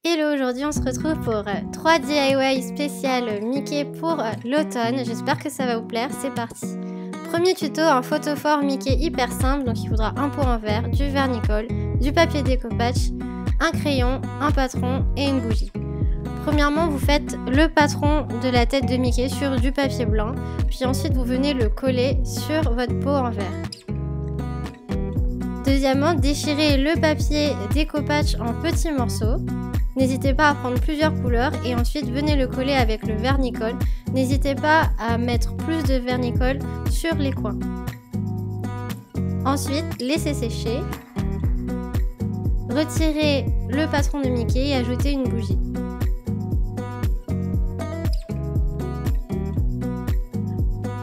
Hello, aujourd'hui on se retrouve pour 3 DIY spécial Mickey pour l'automne. J'espère que ça va vous plaire, c'est parti. Premier tuto, un photophore Mickey hyper simple, donc il faudra un pot en verre, du vernicole, du papier découpage, un crayon, un patron et une bougie. Premièrement, vous faites le patron de la tête de Mickey sur du papier blanc, puis ensuite vous venez le coller sur votre pot en verre. Deuxièmement, déchirez le papier découpage en petits morceaux. N'hésitez pas à prendre plusieurs couleurs et ensuite venez le coller avec le vernicole. N'hésitez pas à mettre plus de vernicole sur les coins. Ensuite, laissez sécher. Retirez le patron de Mickey et ajoutez une bougie.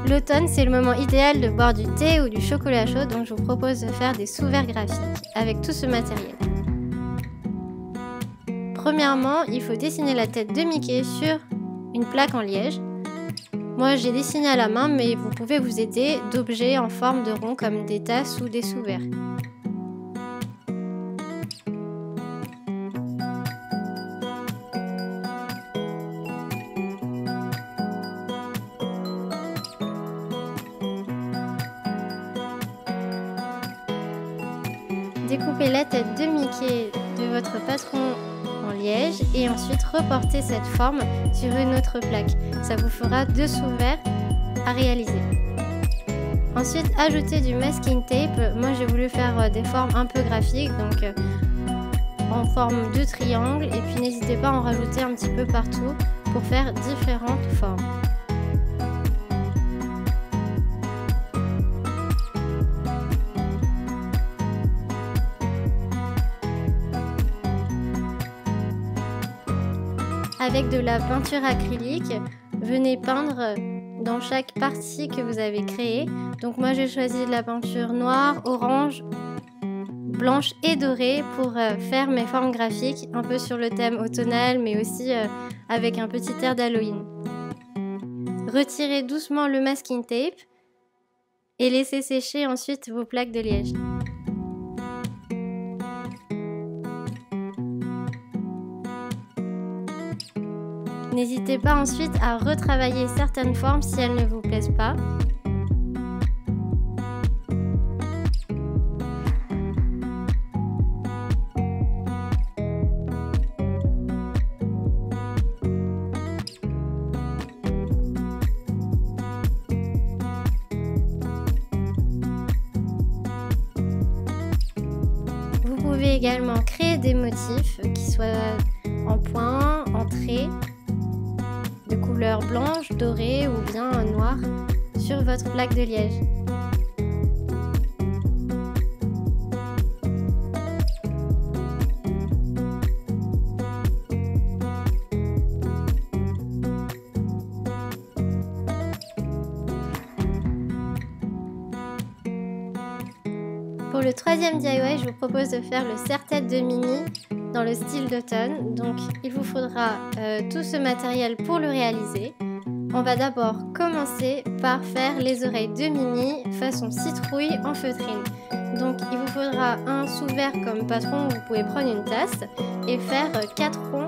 L'automne, c'est le moment idéal de boire du thé ou du chocolat chaud, donc je vous propose de faire des sous-verres graphiques avec tout ce matériel. Premièrement, il faut dessiner la tête de Mickey sur une plaque en liège. Moi, j'ai dessiné à la main, mais vous pouvez vous aider d'objets en forme de rond comme des tasses ou des sous-verres. Découpez la tête de Mickey de votre patron en liège et ensuite reportez cette forme sur une autre plaque. Ça vous fera 2 sous-verres à réaliser. Ensuite, ajoutez du masking tape. Moi, j'ai voulu faire des formes un peu graphiques, donc en forme de triangle. Et puis, n'hésitez pas à en rajouter un petit peu partout pour faire différentes formes. Avec de la peinture acrylique, venez peindre dans chaque partie que vous avez créée. Donc moi j'ai choisi de la peinture noire, orange, blanche et dorée pour faire mes formes graphiques un peu sur le thème automnal mais aussi avec un petit air d'Halloween. Retirez doucement le masking tape et laissez sécher ensuite vos plaques de liège. N'hésitez pas ensuite à retravailler certaines formes si elles ne vous plaisent pas. Vous pouvez également créer des motifs qui soient en points, en traits, de couleur blanche, dorée ou bien noire sur votre plaque de liège. Pour le troisième DIY, je vous propose de faire le serre-tête de Minnie dans le style d'automne. Donc il vous faudra tout ce matériel pour le réaliser. On va d'abord commencer par faire les oreilles de Minnie façon citrouille en feutrine. Donc il vous faudra un sous-verre comme patron, vous pouvez prendre une tasse et faire 4 ronds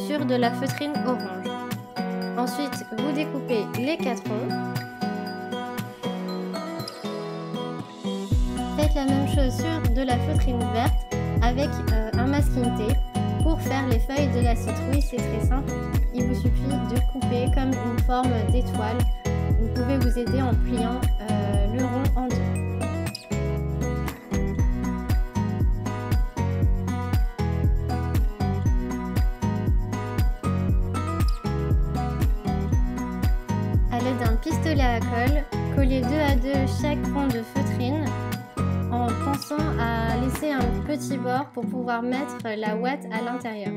sur de la feutrine orange. Ensuite vous découpez les 4 ronds. Faites la même chose sur de la feutrine verte avec un masking tape. Pour faire les feuilles de la citrouille, c'est très simple. Il vous suffit de couper comme une forme d'étoile. Vous pouvez vous aider en pliant le rond en deux. À l'aide d'un pistolet à colle, collez 2 à 2 chaque rond de feutrine en pensant à laisser un petit bord pour pouvoir mettre la ouate à l'intérieur.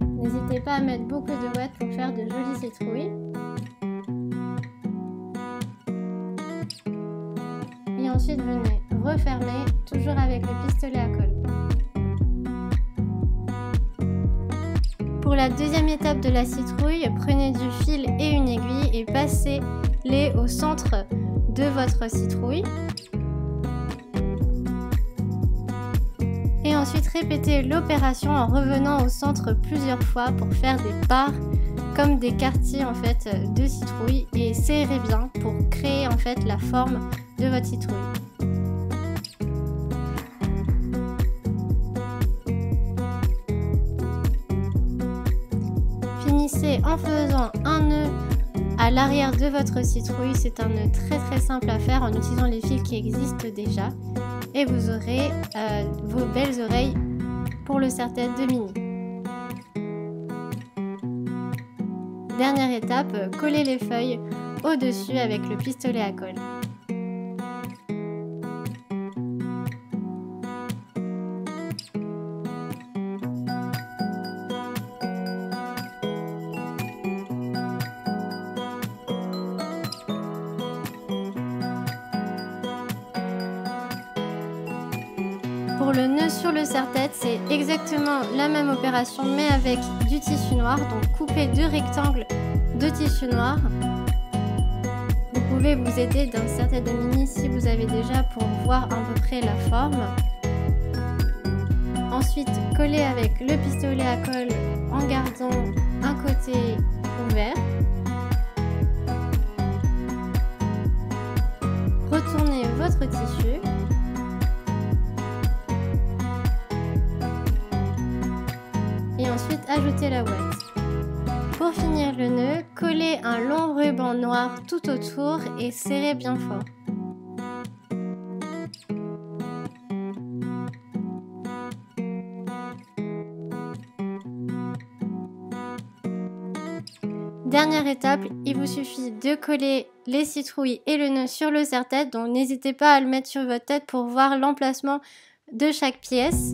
N'hésitez pas à mettre beaucoup de ouate pour faire de jolies citrouilles. Et ensuite venez refermer toujours avec le pistolet à colle. Pour la deuxième étape de la citrouille, prenez du fil et une aiguille et passez-les au centre de votre citrouille. Et ensuite répétez l'opération en revenant au centre plusieurs fois pour faire des barres comme des quartiers en fait de citrouille et serrez bien pour créer en fait la forme de votre citrouille. Finissez en faisant un nœud à l'arrière de votre citrouille. C'est un nœud très simple à faire en utilisant les fils qui existent déjà. Et vous aurez vos belles oreilles pour le serre-tête de Minnie. Dernière étape, collez les feuilles au-dessus avec le pistolet à colle. Pour le nœud sur le serre-tête, c'est exactement la même opération mais avec du tissu noir. Donc coupez 2 rectangles de tissu noir. Vous pouvez vous aider d'un serre-tête de Minnie si vous avez déjà pour voir à peu près la forme. Ensuite, collez avec le pistolet à colle en gardant un côté ouvert. Retournez votre tissu. Et ensuite ajoutez la ouate. Pour finir le nœud, collez un long ruban noir tout autour et serrez bien fort. Dernière étape, il vous suffit de coller les citrouilles et le nœud sur le serre-tête, donc n'hésitez pas à le mettre sur votre tête pour voir l'emplacement de chaque pièce.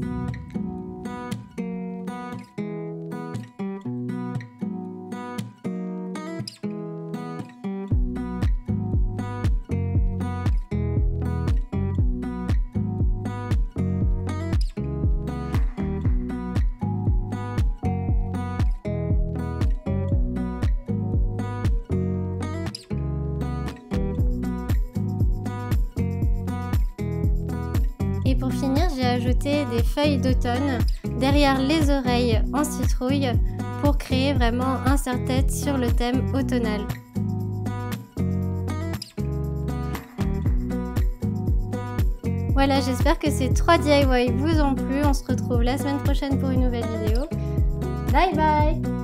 Et pour finir, j'ai ajouté des feuilles d'automne derrière les oreilles en citrouille pour créer vraiment un serre-tête sur le thème automnal. Voilà, j'espère que ces 3 DIY vous ont plu. On se retrouve la semaine prochaine pour une nouvelle vidéo. Bye bye!